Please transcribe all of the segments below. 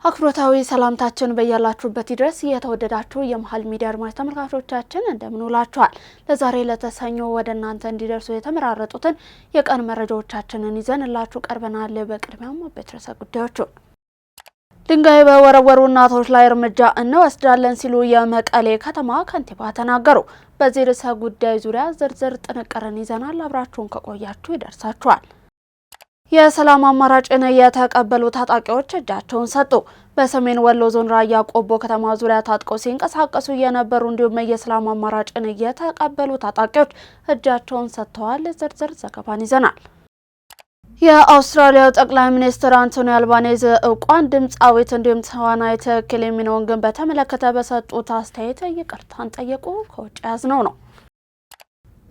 አክብሮታዊ ሰላምታችን በያላችሁበት ድረስ የተወደዳችሁ የመሃል ሚዲያ አድማጭ ተመልካቾቻችን እንደምን ውላችኋል። ለዛሬ ለተሰኞ ወደ እናንተ እንዲደርሱ የተመራረጡትን የቀን መረጃዎቻችንን ይዘንላችሁ ቀርበናል። በቅድሚያም በትረሳ ጉዳዮች ድንጋይ በወረወሩ እናቶች ላይ እርምጃ እንወስዳለን ሲሉ የመቀሌ ከተማ ከንቲባ ተናገሩ። በዚህ ርዕሰ ጉዳይ ዙሪያ ዝርዝር ጥንቅርን ይዘናል። አብራችሁን ከቆያችሁ ይደርሳችኋል። የሰላም አማራጭን የተቀበሉ ታጣቂዎች እጃቸውን ሰጡ። በሰሜን ወሎ ዞን ራያ ቆቦ ከተማ ዙሪያ ታጥቀው ሲንቀሳቀሱ የነበሩ እንዲሁም የሰላም አማራጭን የተቀበሉ ታጣቂዎች እጃቸውን ሰጥተዋል። ዝርዝር ዘገባን ይዘናል። የአውስትራሊያው ጠቅላይ ሚኒስትር አንቶኒ አልባኔዝ እውቋን ድምጻዊት እንዲሁም ተዋናይት ኪሊ ሚኖግን በተመለከተ በሰጡት አስተያየት ይቅርታን ጠየቁ። ከውጭ ያዝነው ነው።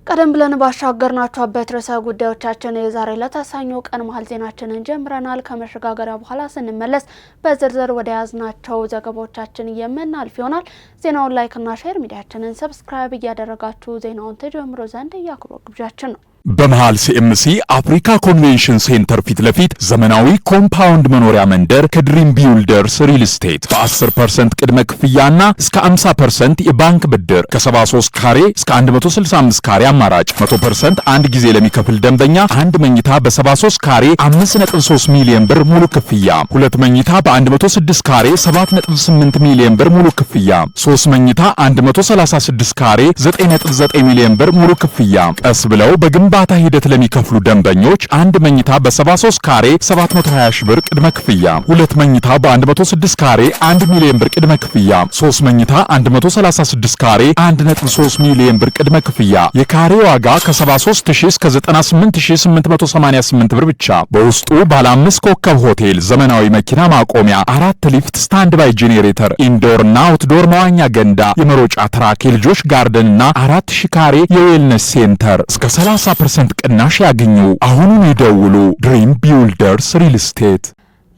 ቀደም ብለን ባሻገርናችሁ አበይት ርዕሰ ጉዳዮቻችን የዛሬ ለተሰኞ ቀን መሃል ዜናችንን ጀምረናል። ከመሸጋገሪያ በኋላ ስንመለስ በዝርዝር ወደ ያዝናቸው ዘገባዎቻችን የምናልፍ ይሆናል። ዜናውን ላይክና ሼር፣ ሚዲያችንን ሰብስክራይብ እያደረጋችሁ ዜናውን ተጀምሮ ዘንድ የአክብሮት ግብዣችን ነው። በመሃል ሲኤምሲ አፍሪካ ኮንቬንሽን ሴንተር ፊት ለፊት ዘመናዊ ኮምፓውንድ መኖሪያ መንደር ከድሪም ቢውልደርስ ሪል ስቴት በ10% ቅድመ ክፍያና እስከ 50% የባንክ ብድር ከ73 ካሬ እስከ 165 ካሬ አማራጭ 100% አንድ ጊዜ ለሚከፍል ደንበኛ አንድ መኝታ በ73 ካሬ 5.3 ሚሊዮን ብር ሙሉ ክፍያ፣ ሁለት መኝታ በ106 ካሬ 7.8 ሚሊዮን ብር ሙሉ ክፍያ፣ 3 መኝታ 136 ካሬ 9.9 ሚሊዮን ብር ሙሉ ክፍያ። ቀስ ብለው ባታ ሂደት ለሚከፍሉ ደንበኞች አንድ መኝታ በ73 ካሬ 720 ሺህ ብር ቅድመ ክፍያ፣ ሁለት መኝታ በ106 ካሬ 1 ሚሊዮን ብር ቅድመ ክፍያ፣ 3 መኝታ 136 ካሬ 1.3 ሚሊዮን ብር ቅድመ ክፍያ። የካሬ ዋጋ ከ73000 እስከ 98888 ብር ብቻ። በውስጡ ባለ 5 ኮከብ ሆቴል፣ ዘመናዊ መኪና ማቆሚያ፣ 4 ሊፍት፣ ስታንድ ባይ ጄኔሬተር፣ ኢንዶር እና አውትዶር መዋኛ ገንዳ፣ የመሮጫ ትራክ፣ የልጆች ጋርደን እና 4000 ካሬ የዌልነስ ሴንተር እስከ 30% ቅናሽ ያገኙ። አሁኑን ይደውሉ። ድሪም ቢውልደርስ ሪል ስቴት።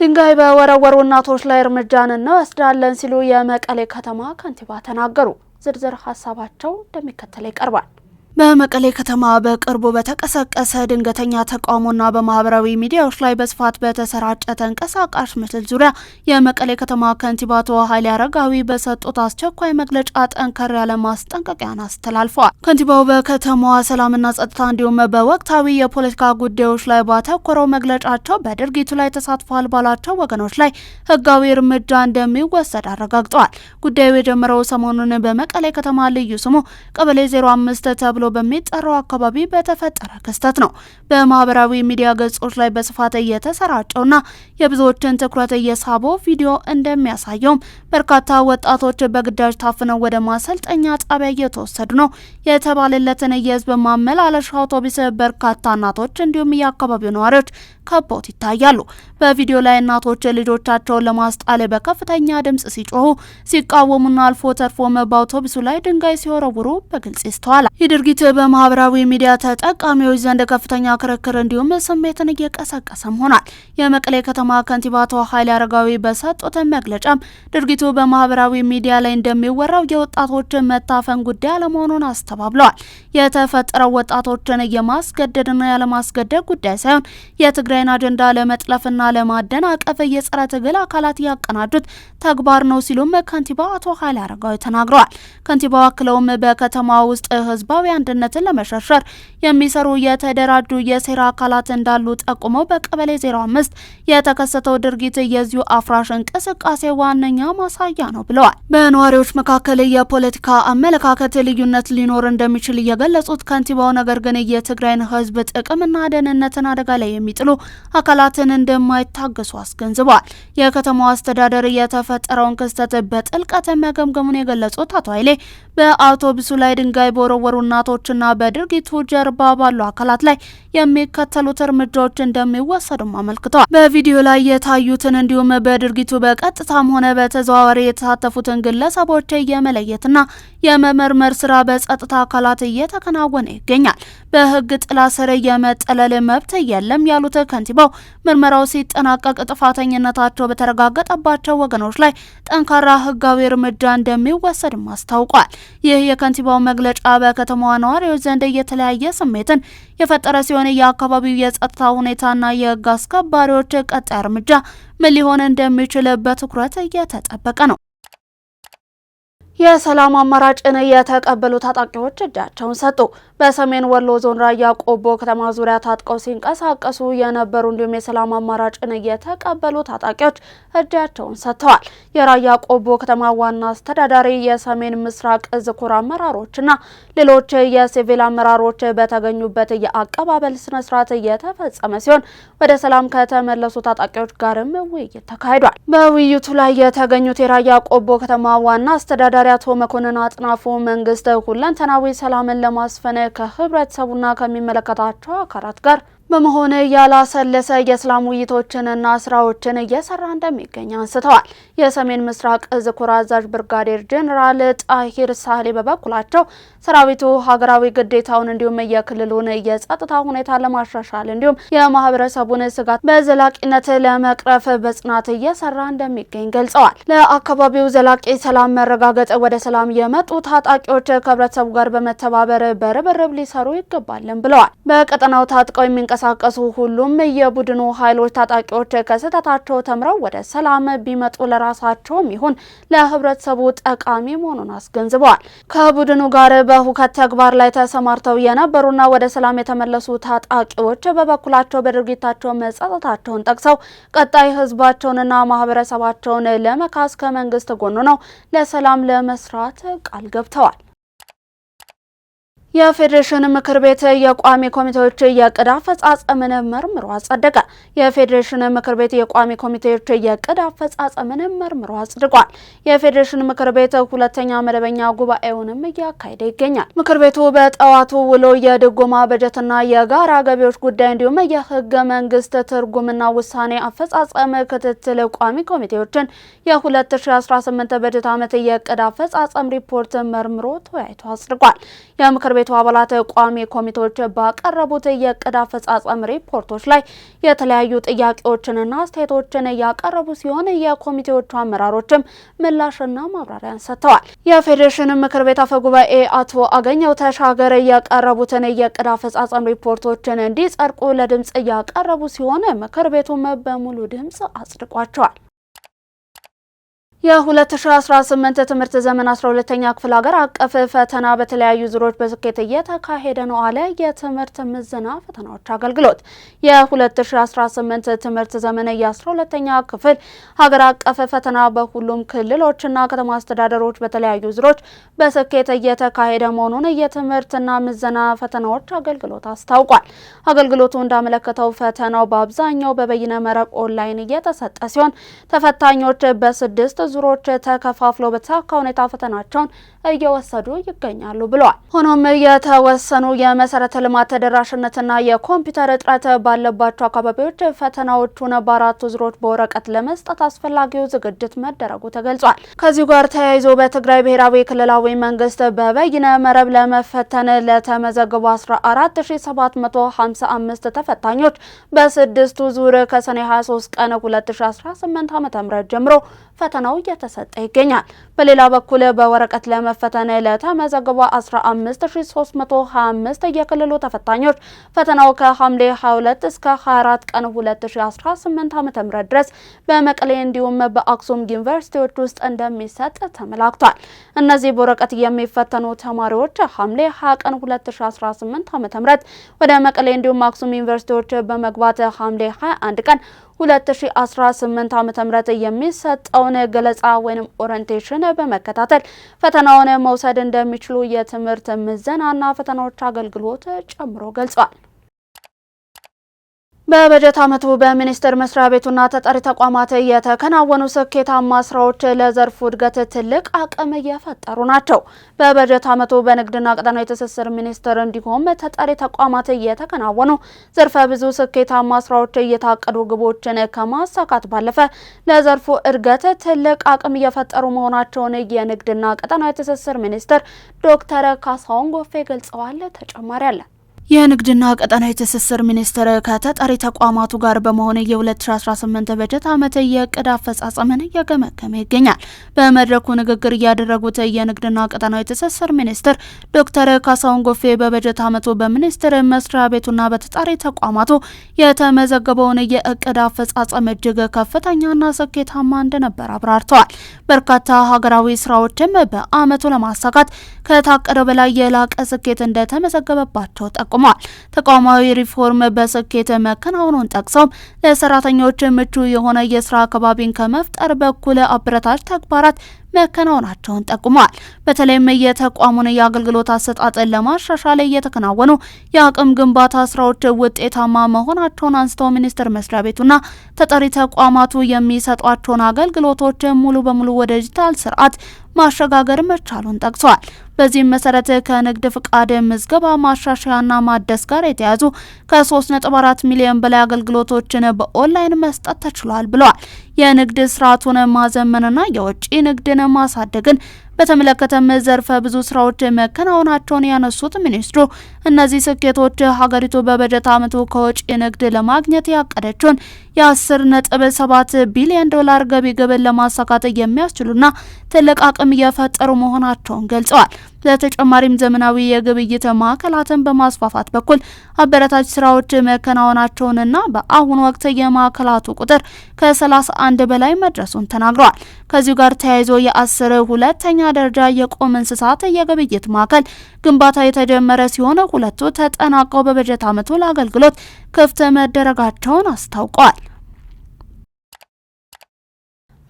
ድንጋይ በወረወሩ እናቶች ላይ እርምጃን እንወስዳለን ሲሉ የመቀሌ ከተማ ከንቲባ ተናገሩ። ዝርዝር ሀሳባቸው እንደሚከተለው ይቀርባል። በመቀሌ ከተማ በቅርቡ በተቀሰቀሰ ድንገተኛ ተቃውሞና በማህበራዊ ሚዲያዎች ላይ በስፋት በተሰራጨ ተንቀሳቃሽ ምስል ዙሪያ የመቀሌ ከተማ ከንቲባ አቶ ኃይሌ አረጋዊ በሰጡት አስቸኳይ መግለጫ ጠንከር ያለ ማስጠንቀቂያን አስተላልፈዋል። ከንቲባው በከተማዋ ሰላምና ጸጥታ እንዲሁም በወቅታዊ የፖለቲካ ጉዳዮች ላይ ባተኮረው መግለጫቸው በድርጊቱ ላይ ተሳትፈዋል ባላቸው ወገኖች ላይ ሕጋዊ እርምጃ እንደሚወሰድ አረጋግጠዋል። ጉዳዩ የጀመረው ሰሞኑን በመቀሌ ከተማ ልዩ ስሙ ቀበሌ 05 ተብሎ በሚጠራው አካባቢ በተፈጠረ ክስተት ነው። በማህበራዊ ሚዲያ ገጾች ላይ በስፋት እየተሰራጨውና የብዙዎችን ትኩረት እየሳበው ቪዲዮ እንደሚያሳየውም በርካታ ወጣቶች በግዳጅ ታፍነው ወደ ማሰልጠኛ ጣቢያ እየተወሰዱ ነው የተባለለትን የህዝብ ማመላለሻ አውቶቡስ በርካታ እናቶች እንዲሁም የአካባቢው ነዋሪዎች ከቦት ይታያሉ። በቪዲዮ ላይ እናቶች ልጆቻቸውን ለማስጣል በከፍተኛ ድምጽ ሲጮሁ፣ ሲቃወሙና አልፎ ተርፎም በአውቶቡሱ ላይ ድንጋይ ሲወረውሩ በግልጽ ይስተዋላል። ይህ ድርጊት በማህበራዊ ሚዲያ ተጠቃሚዎች ዘንድ ከፍተኛ ክርክር እንዲሁም ስሜትን እየቀሰቀሰም ሆኗል። የመቀሌ ከተማ ከንቲባ አቶ ኃይሌ አረጋዊ በሰጡት መግለጫም ድርጊቱ በማህበራዊ ሚዲያ ላይ እንደሚወራው የወጣቶች መታፈን ጉዳይ አለመሆኑን አስተባብለዋል። የተፈጠረው ወጣቶችን የማስገደድና ያለማስገደድ ጉዳይ ሳይሆን የትግራይን አጀንዳ ለመጥለፍና ለማደናቀፍ የጸረ ትግል አካላት ያቀናጁት ተግባር ነው ሲሉም ከንቲባ አቶ ኃይሌ አረጋዊ ተናግረዋል። ከንቲባው አክለውም በከተማ ውስጥ ህዝባዊ አንድነትን ለመሸርሸር የሚሰሩ የተደራጁ የሴራ አካላት እንዳሉ ጠቁመው በቀበሌ 05 የተከሰተው ድርጊት የዚሁ አፍራሽ እንቅስቃሴ ዋነኛ ማሳያ ነው ብለዋል። በነዋሪዎች መካከል የፖለቲካ አመለካከት ልዩነት ሊኖር እንደሚችል የገለጹት ከንቲባው ነገር ግን የትግራይን ህዝብ ጥቅምና ደህንነትን አደጋ ላይ የሚጥሉ አካላትን እንደማይታገሱ አስገንዝበዋል። የከተማው አስተዳደር የተፈጠረውን ክስተት በጥልቀት መገምገሙን የገለጹት አቶ ኃይሌ በአውቶቡሱ ላይ ድንጋይ በወረወሩ እናቶችና በድርጊቱ ጀርባ ባሉ አካላት ላይ የሚከተሉት እርምጃዎች እንደሚወሰዱም አመልክተዋል። በቪዲዮ ላይ የታዩትን እንዲሁም በድርጊቱ በቀጥታም ሆነ በተዘዋዋሪ የተሳተፉትን ግለሰቦች የመለየትና የመመርመር ስራ በጸጥታ አካላት እየተከናወነ ይገኛል። በህግ ጥላ ስር የመጠለል መብት የለም ያሉት ከንቲባው ምርመራው ሲጠናቀቅ ጥፋተኝነታቸው በተረጋገጠባቸው ወገኖች ላይ ጠንካራ ህጋዊ እርምጃ እንደሚወሰድም አስታውቋል። ይህ የከንቲባው መግለጫ በከተማዋ ነዋሪዎች ዘንድ የተለያየ ስሜትን የፈጠረ ሲሆን የአካባቢው የጸጥታ ሁኔታና የህግ አስከባሪዎች ቀጣይ እርምጃ ምን ሊሆን እንደሚችል በትኩረት እየተጠበቀ ነው። የሰላም አማራጭን የተቀበሉ ታጣቂዎች እጃቸውን ሰጡ። በሰሜን ወሎ ዞን ራያ ቆቦ ከተማ ዙሪያ ታጥቀው ሲንቀሳቀሱ የነበሩ እንዲሁም የሰላም አማራጭን የተቀበሉ ታጣቂዎች እጃቸውን ሰጥተዋል። የራያ ቆቦ ከተማ ዋና አስተዳዳሪ፣ የሰሜን ምስራቅ እዝ ኮር አመራሮችና ሌሎች የሲቪል አመራሮች በተገኙበት የአቀባበል ስነስርዓት የተፈጸመ ሲሆን ወደ ሰላም ከተመለሱ ታጣቂዎች ጋርም ውይይት ተካሂዷል። በውይይቱ ላይ የተገኙት የራያ ቆቦ ከተማ ዋና አስተዳዳሪ አቶ መኮንን አጥናፉ መንግስት ሁለንተናዊ ሰላምን ለማስፈን ከህብረተሰቡና ከሚመለከታቸው አካላት ጋር በመሆን ያላሰለሰ የሰላም ውይይቶችንና ስራዎችን እየሰራ እንደሚገኝ አንስተዋል። የሰሜን ምስራቅ እዝ ኮር አዛዥ ብርጋዴር ጄኔራል ጣሂር ሳህሌ በበኩላቸው ሰራዊቱ ሀገራዊ ግዴታውን እንዲሁም የክልሉን የጸጥታ ሁኔታ ለማሻሻል እንዲሁም የማህበረሰቡን ስጋት በዘላቂነት ለመቅረፍ በጽናት እየሰራ እንደሚገኝ ገልጸዋል። ለአካባቢው ዘላቂ ሰላም መረጋገጥ ወደ ሰላም የመጡ ታጣቂዎች ከህብረተሰቡ ጋር በመተባበር በርብርብ ሊሰሩ ይገባልን ብለዋል። በቀጠናው ታጥቀው የሚንቀሳቀሱ ሁሉም የቡድኑ ኃይሎች ታጣቂዎች ከስህተታቸው ተምረው ወደ ሰላም ቢመጡ ለራሳቸውም ይሁን ለህብረተሰቡ ጠቃሚ መሆኑን አስገንዝበዋል። ከቡድኑ ጋር በሁከት ተግባር ላይ ተሰማርተው የነበሩና ወደ ሰላም የተመለሱ ታጣቂዎች በበኩላቸው በድርጊታቸው መጸጸታቸውን ጠቅሰው ቀጣይ ህዝባቸውንና ማህበረሰባቸውን ለመካስ ከመንግስት ጎን ነው ለሰላም ለመስራት ቃል ገብተዋል። የፌዴሬሽን ምክር ቤት የቋሚ ኮሚቴዎች የዕቅድ አፈጻጸምን መርምሮ አጸደቀ። የፌዴሬሽን ምክር ቤት የቋሚ ኮሚቴዎች የዕቅድ አፈጻጸምን መርምሮ አጽድቋል። የፌዴሬሽን ምክር ቤት ሁለተኛ መደበኛ ጉባኤውንም እያካሄደ ይገኛል። ምክር ቤቱ በጠዋቱ ውሎ የድጎማ በጀትና የጋራ ገቢዎች ጉዳይ እንዲሁም የህገ መንግስት ትርጉምና ውሳኔ አፈጻጸም ክትትል ቋሚ ኮሚቴዎችን የ2018 በጀት ዓመት የዕቅድ አፈጻጸም ሪፖርት መርምሮ ተወያይቶ አጽድቋል። የምክር ቤቱ አባላት ቋሚ ኮሚቴዎች ባቀረቡት የዕቅድ አፈጻጸም ሪፖርቶች ላይ የተለያዩ ጥያቄዎችንና አስተያየቶችን ያቀረቡ ሲሆን የኮሚቴዎቹ አመራሮችም ምላሽና ማብራሪያን ሰጥተዋል። የፌዴሬሽን ምክር ቤት አፈ ጉባኤ አቶ አገኘው ተሻገር ያቀረቡትን የዕቅድ አፈጻጸም ሪፖርቶችን እንዲጸድቁ ለድምጽ ያቀረቡ ሲሆን ምክር ቤቱም በሙሉ ድምጽ አጽድቋቸዋል። የ2018 ትምህርት ዘመን 12ኛ ክፍል ሀገር አቀፍ ፈተና በተለያዩ ዙሮች በስኬት እየተካሄደ ነው አለ የትምህርት ምዘና ፈተናዎች አገልግሎት። የ2018 ትምህርት ዘመን የ12ኛ ክፍል ሀገር አቀፍ ፈተና በሁሉም ክልሎችና ከተማ አስተዳደሮች በተለያዩ ዙሮች በስኬት እየተካሄደ መሆኑን የትምህርትና ምዘና ፈተናዎች አገልግሎት አስታውቋል። አገልግሎቱ እንዳመለከተው ፈተናው በአብዛኛው በበይነ መረብ ኦንላይን እየተሰጠ ሲሆን ተፈታኞች በስድስት ዙሮች ተከፋፍለው በተሳካ ሁኔታ ፈተናቸውን እየወሰዱ ይገኛሉ ብለዋል። ሆኖም የተወሰኑ የመሰረተ ልማት ተደራሽነትና የኮምፒውተር እጥረት ባለባቸው አካባቢዎች ፈተናዎቹን በአራቱ ዙሮች በወረቀት ለመስጠት አስፈላጊው ዝግጅት መደረጉ ተገልጿል። ከዚሁ ጋር ተያይዞ በትግራይ ብሔራዊ ክልላዊ መንግስት በበይነ መረብ ለመፈተን ለተመዘገቡ 14755 ተፈታኞች በስድስቱ ዙር ከሰኔ 23 ቀን 2018 ዓ.ም ጀምሮ ፈተናው እየተሰጠ ይገኛል። በሌላ በኩል በወረቀት ለመፈተን ለተመዘገቡ 15325 የክልሉ ተፈታኞች ፈተናው ከሐምሌ 22 እስከ 24 ቀን 2018 ዓ.ም ድረስ በመቀሌ እንዲሁም በአክሱም ዩኒቨርሲቲዎች ውስጥ እንደሚሰጥ ተመላክቷል። እነዚህ በወረቀት የሚፈተኑ ተማሪዎች ሐምሌ 20 ቀን 2018 ዓ.ም ወደ መቀሌ እንዲሁም አክሱም ዩኒቨርሲቲዎች በመግባት ሐምሌ 21 ቀን 2018 ዓ.ም የሚሰጠውን ገለጻ ወይም ኦሪንቴሽን በመከታተል ፈተናውን መውሰድ እንደሚችሉ የትምህርት ምዘናና ፈተናዎች አገልግሎት ጨምሮ ገልጿል። በበጀት ዓመቱ በሚኒስቴር መስሪያ ቤቱና ተጠሪ ተቋማት የተከናወኑ ስኬታማ ስራዎች ለዘርፉ እድገት ትልቅ አቅም እየፈጠሩ ናቸው። በበጀት ዓመቱ በንግድና ቀጠናዊ ትስስር ሚኒስቴር እንዲሁም ተጠሪ ተቋማት የተከናወኑ ዘርፈ ብዙ ስኬታማ ስራዎች እየታቀዱ ግቦችን ከማሳካት ባለፈ ለዘርፉ እድገት ትልቅ አቅም እየፈጠሩ መሆናቸውን የንግድና ቀጠናዊ ትስስር ሚኒስቴር ዶክተር ካሳሁን ጎፌ ገልጸዋል። ተጨማሪ አለ። የንግድና ቀጠናዊ ትስስር ሚኒስቴር ከተጠሪ ተቋማቱ ጋር በመሆን የ2018 በጀት ዓመት የዕቅድ አፈጻጸምን እየገመገመ ይገኛል። በመድረኩ ንግግር ያደረጉት የንግድና ቀጠናዊ ትስስር ሚኒስትር ዶክተር ካሳሁን ጎፌ በበጀት ዓመቱ በሚኒስቴር መስሪያ ቤቱና በተጠሪ ተቋማቱ የተመዘገበውን የዕቅድ አፈጻጸም እጅግ ከፍተኛና ስኬታማ እንደነበር አብራርተዋል። በርካታ ሀገራዊ ስራዎችም በዓመቱ ለማሳካት ከታቀደው በላይ የላቀ ስኬት እንደተመዘገበባቸው ጠቁመዋል። ተቋማዊ ሪፎርም በስኬት መከናወኑን ጠቅሰው ለሰራተኞች ምቹ የሆነ የስራ አካባቢን ከመፍጠር በኩል አበረታች ተግባራት መከናወናቸውን ጠቁመዋል። በተለይም የተቋሙን የአገልግሎት አሰጣጥን ለማሻሻል የተከናወኑ የአቅም ግንባታ ስራዎች ውጤታማ መሆናቸውን አንስተው ሚኒስቴር መስሪያ ቤቱና ተጠሪ ተቋማቱ የሚሰጧቸውን አገልግሎቶች ሙሉ በሙሉ ወደ ዲጂታል ስርዓት ማሸጋገር መቻሉን ጠቅሰዋል። በዚህም መሰረት ከንግድ ፍቃድ ምዝገባ ማሻሻያና ማደስ ጋር የተያዙ ከ3.4 ሚሊዮን በላይ አገልግሎቶችን በኦንላይን መስጠት ተችሏል ብለዋል። የንግድ ስርዓቱን ማዘመንና የውጭ ንግድን ማሳደግን በተመለከተም ዘርፈ ብዙ ስራዎች መከናወናቸውን ያነሱት ሚኒስትሩ እነዚህ ስኬቶች ሀገሪቱ በበጀት ዓመቱ ከውጭ ንግድ ለማግኘት ያቀደችውን የ10.7 ቢሊዮን ዶላር ገቢ ግብን ለማሳካት የሚያስችሉና ትልቅ አቅም እየፈጠሩ መሆናቸውን ገልጸዋል። በተጨማሪም ዘመናዊ የግብይት ማዕከላትን በማስፋፋት በኩል አበረታች ስራዎች መከናወናቸውንና በአሁኑ ወቅት የማዕከላቱ ቁጥር ከ31 በላይ መድረሱን ተናግረዋል። ከዚሁ ጋር ተያይዞ የ10 ሁለተኛ ደረጃ የቁም እንስሳት የግብይት ማዕከል ግንባታ የተጀመረ ሲሆን ሁለቱ ተጠናቀው በበጀት ዓመቱ ለአገልግሎት ክፍት መደረጋቸውን አስታውቀዋል።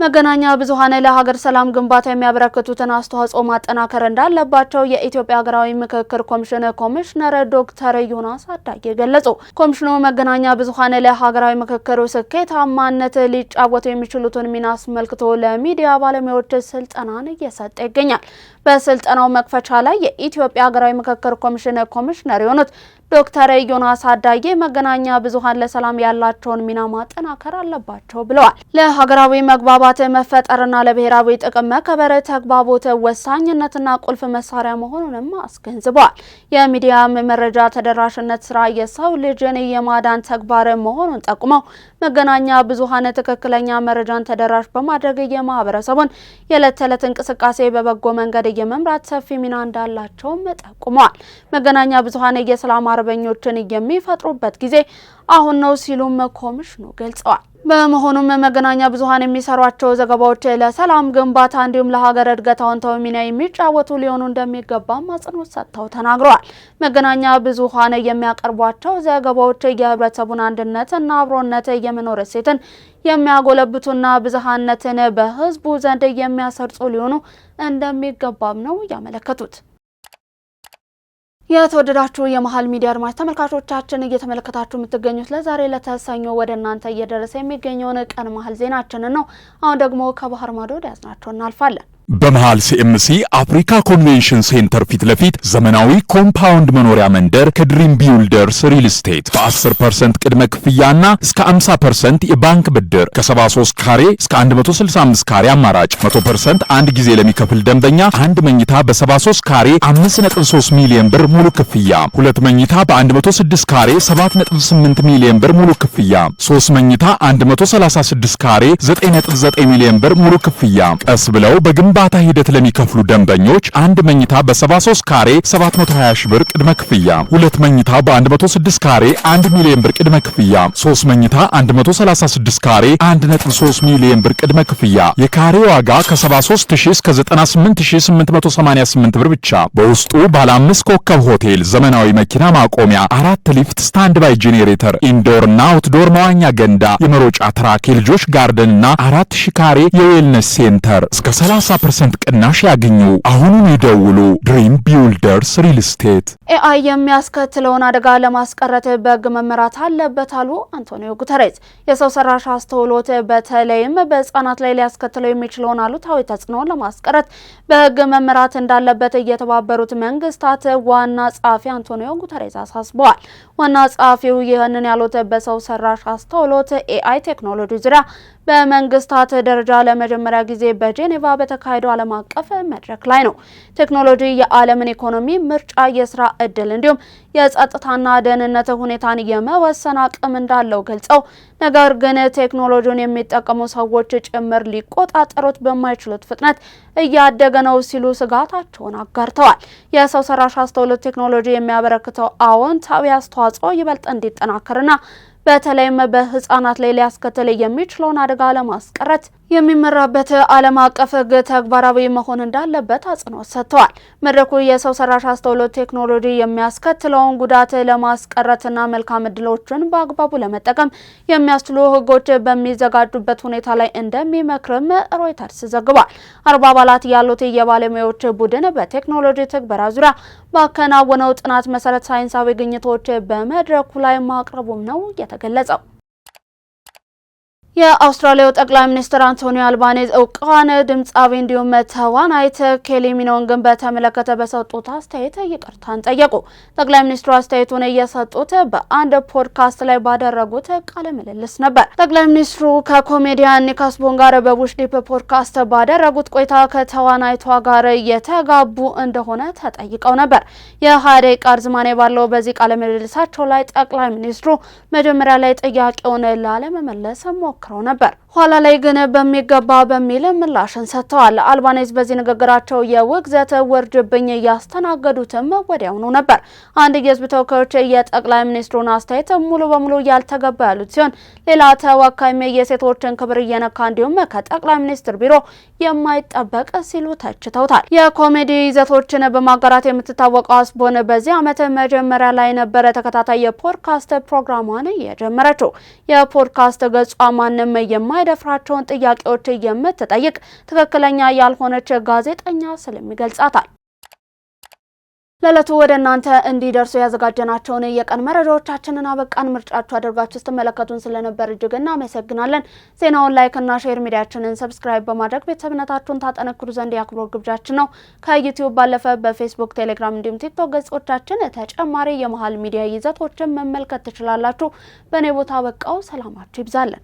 መገናኛ ብዙሃን ለሀገር ሰላም ግንባታ የሚያበረክቱትን አስተዋጽኦ ማጠናከር እንዳለባቸው የኢትዮጵያ ሀገራዊ ምክክር ኮሚሽን ኮሚሽነር ዶክተር ዮናስ አዳጌ ገለጹ። ኮሚሽኑ መገናኛ ብዙሃን ለሀገራዊ ምክክሩ ስኬታማነት ሊጫወቱ የሚችሉትን ሚና አስመልክቶ ለሚዲያ ባለሙያዎች ስልጠናን እየሰጠ ይገኛል። በስልጠናው መክፈቻ ላይ የኢትዮጵያ ሀገራዊ ምክክር ኮሚሽን ኮሚሽነር የሆኑት ዶክተር ዮናስ አዳጌ መገናኛ ብዙሃን ለሰላም ያላቸውን ሚና ማጠናከር አለባቸው ብለዋል። ለሀገራዊ መግባባት መፈጠርና ለብሔራዊ ጥቅም መከበር ተግባቦት ወሳኝነትና ቁልፍ መሳሪያ መሆኑንም አስገንዝበዋል። የሚዲያ መረጃ ተደራሽነት ስራ የሰው ልጅን የማዳን ተግባር መሆኑን ጠቁመው መገናኛ ብዙሃን ትክክለኛ መረጃን ተደራሽ በማድረግ የማህበረሰቡን የዕለት ተዕለት እንቅስቃሴ በበጎ መንገድ የመምራት ሰፊ ሚና እንዳላቸውም ጠቁመዋል። መገናኛ ብዙሃን የሰላም አርበኞችን የሚፈጥሩበት ጊዜ አሁን ነው ሲሉም ኮሚሽኑ ገልጸዋል። በመሆኑም መገናኛ ብዙሃን የሚሰሯቸው ዘገባዎች ለሰላም ግንባታ እንዲሁም ለሀገር እድገት አዎንታዊ ሚና የሚጫወቱ ሊሆኑ እንደሚገባም አጽንኦት ሰጥተው ተናግረዋል። መገናኛ ብዙሃን የሚያቀርቧቸው ዘገባዎች የህብረተሰቡን አንድነትና አብሮነት የመኖር እሴትን የሚያጎለብቱና ብዝሃነትን በህዝቡ ዘንድ የሚያሰርጹ ሊሆኑ እንደሚገባም ነው ያመለከቱት። የተወደዳችሁ የመሃል ሚዲያ አድማጭ ተመልካቾቻችን እየተመለከታችሁ የምትገኙት ለዛሬ ለተሰኞ ወደ እናንተ እየደረሰ የሚገኘውን ቀን መሃል ዜናችንን ነው። አሁን ደግሞ ከባህር ማዶ ወደ ያዝናቸው እናልፋለን። በመሃል ሲኤምሲ አፍሪካ ኮንቬንሽን ሴንተር ፊት ለፊት ዘመናዊ ኮምፓውንድ መኖሪያ መንደር ከድሪም ቢውልደርስ ሪል ስቴት በ10% ቅድመ ክፍያና እስከ 50% የባንክ ብድር ከ73 ካሬ እስከ 165 ካሬ አማራጭ 100% አንድ ጊዜ ለሚከፍል ደንበኛ አንድ መኝታ በ73 ካሬ 5.3 ሚሊዮን ብር ሙሉ ክፍያ፣ ሁለት መኝታ በ106 ካሬ 7.8 ሚሊዮን ብር ሙሉ ክፍያ፣ 3 መኝታ 136 ካሬ 9.9 ሚሊዮን ብር ሙሉ ክፍያ። ቀስ ብለው በግንባታ ሂደት ለሚከፍሉ ደንበኞች አንድ መኝታ በ73 ካሬ 720 ሺህ ብር ቅድመ ክፍያ፣ ሁለት መኝታ በ106 ካሬ 1 ሚሊዮን ብር ቅድመ ክፍያ፣ 3 መኝታ 136 ካሬ 1.3 ሚሊዮን ብር ቅድመ ክፍያ። የካሬ ዋጋ ከ73000 እስከ 98888 ብር ብቻ። በውስጡ ባለ 5 ኮከብ ሆቴል፣ ዘመናዊ መኪና ማቆሚያ፣ 4 ሊፍት፣ ስታንድ ባይ ጄኔሬተር፣ ኢንዶር እና አውትዶር መዋኛ ገንዳ፣ የመሮጫ ትራክ፣ የልጆች ጋርደን እና 4000 ካሬ የዌልነስ ሴንተር እስከ 30% ቅናሽ ያገኙ። አሁኑን ይደውሉ። ድሪም ቢውልደርስ ሪል ስቴት። ኤአይ የሚያስከትለውን አደጋ ለማስቀረት በሕግ መመራት አለበት አሉ አንቶኒዮ ጉተሬዝ። የሰው ሰራሽ አስተውሎት በተለይም በህፃናት ላይ ሊያስከትለው የሚችለውን አሉታዊ ተጽዕኖ ለማስቀረት በሕግ መመራት እንዳለበት የተባበሩት መንግስታት ዋና ጸሐፊ አንቶኒዮ ጉተሬዝ አሳስበዋል። ዋና ጸሐፊው ይህንን ያሉት በሰው ሰራሽ አስተውሎት ኤአይ ቴክኖሎጂ ዙሪያ በመንግስታት ደረጃ ለመጀመሪያ ጊዜ በጄኔቫ በተካሄደው ዓለም አቀፍ መድረክ ላይ ነው። ቴክኖሎጂ የዓለምን ኢኮኖሚ፣ ምርጫ፣ የስራ እድል እንዲሁም የጸጥታና ደህንነት ሁኔታን የመወሰን አቅም እንዳለው ገልጸው ነገር ግን ቴክኖሎጂውን የሚጠቀሙ ሰዎች ጭምር ሊቆጣጠሩት በማይችሉት ፍጥነት እያደገ ነው ሲሉ ስጋታቸውን አጋርተዋል። የሰው ሰራሽ አስተውሎት ቴክኖሎጂ የሚያበረክተው አዎንታዊ አስተዋጽኦ ይበልጥ እንዲጠናከርና በተለይም በህፃናት ላይ ሊያስከትል የሚችለውን አደጋ ለማስቀረት የሚመራበት ዓለም አቀፍ ህግ ተግባራዊ መሆን እንዳለበት አጽንኦት ሰጥተዋል። መድረኩ የሰው ሰራሽ አስተውሎት ቴክኖሎጂ የሚያስከትለውን ጉዳት ለማስቀረትና መልካም እድሎችን በአግባቡ ለመጠቀም የሚያስችሉ ህጎች በሚዘጋጁበት ሁኔታ ላይ እንደሚመክርም ሮይተርስ ዘግቧል። 40 አባላት ያሉት የባለሙያዎች ቡድን በቴክኖሎጂ ትግበራ ዙሪያ ባከናወነው ጥናት መሰረት ሳይንሳዊ ግኝቶች በመድረኩ ላይ ማቅረቡም ነው የተገለጸው። የአውስትራሊያው ጠቅላይ ሚኒስትር አንቶኒ አልባኔዝ እውቋን ድምጻዊ እንዲሁም ተዋናይት ኬሊ ሚኖንግን በተመለከተ በሰጡት አስተያየት ይቅርታን ጠየቁ። ጠቅላይ ሚኒስትሩ አስተያየቱን እየሰጡት በአንድ ፖድካስት ላይ ባደረጉት ቃለ ምልልስ ነበር። ጠቅላይ ሚኒስትሩ ከኮሜዲያን ኒክ አስቦን ጋር በቡሽ ዲፕ ፖድካስት ባደረጉት ቆይታ ከተዋናይቷ ጋር የተጋቡ እንደሆነ ተጠይቀው ነበር። የ20 ደቂቃ ርዝማኔ ባለው በዚህ ቃለ ምልልሳቸው ላይ ጠቅላይ ሚኒስትሩ መጀመሪያ ላይ ጥያቄውን ላለመመለስ ሞክረው ነበር። ኋላ ላይ ግን በሚገባ በሚል ምላሽን ሰጥተዋል። አልባኔዝ በዚህ ንግግራቸው የውግዘት ውርጅብኝ ያስተናገዱትም ወዲያውኑ ነበር። አንድ የህዝብ ተወካዮች የጠቅላይ ሚኒስትሩን አስተያየት ሙሉ በሙሉ ያልተገባ ያሉት ሲሆን ሌላ ተወካይም የሴቶችን ክብር እየነካ እንዲሁም ከጠቅላይ ሚኒስትር ቢሮ የማይጠበቅ ሲሉ ተችተውታል። የኮሜዲ ይዘቶችን በማጋራት የምትታወቀው አስቦን በዚህ ዓመት መጀመሪያ ላይ ነበረ ተከታታይ የፖድካስት ፕሮግራሟን የጀመረችው። የፖድካስት ገጿ ማንም የማይደፍራቸውን ጥያቄዎች የምትጠይቅ ትክክለኛ ያልሆነች ጋዜጠኛ ስለሚገልጻታል። ለዕለቱ ወደ እናንተ እንዲደርሱ ያዘጋጀናቸውን የቀን መረጃዎቻችንን አበቃን። ምርጫችሁ አድርጋችሁ ስትመለከቱን ስለነበር እጅግ እናመሰግናለን። ዜናውን ላይክ እና ሼር፣ ሚዲያችንን ሰብስክራይብ በማድረግ ቤተሰብነታችሁን ታጠነክሩ ዘንድ የአክብሮት ግብዣችን ነው። ከዩቲዩብ ባለፈ በፌስቡክ፣ ቴሌግራም እንዲሁም ቲክቶክ ገጾቻችን ተጨማሪ የመሃል ሚዲያ ይዘቶችን መመልከት ትችላላችሁ። በእኔ ቦታ በቃው። ሰላማችሁ ይብዛልን።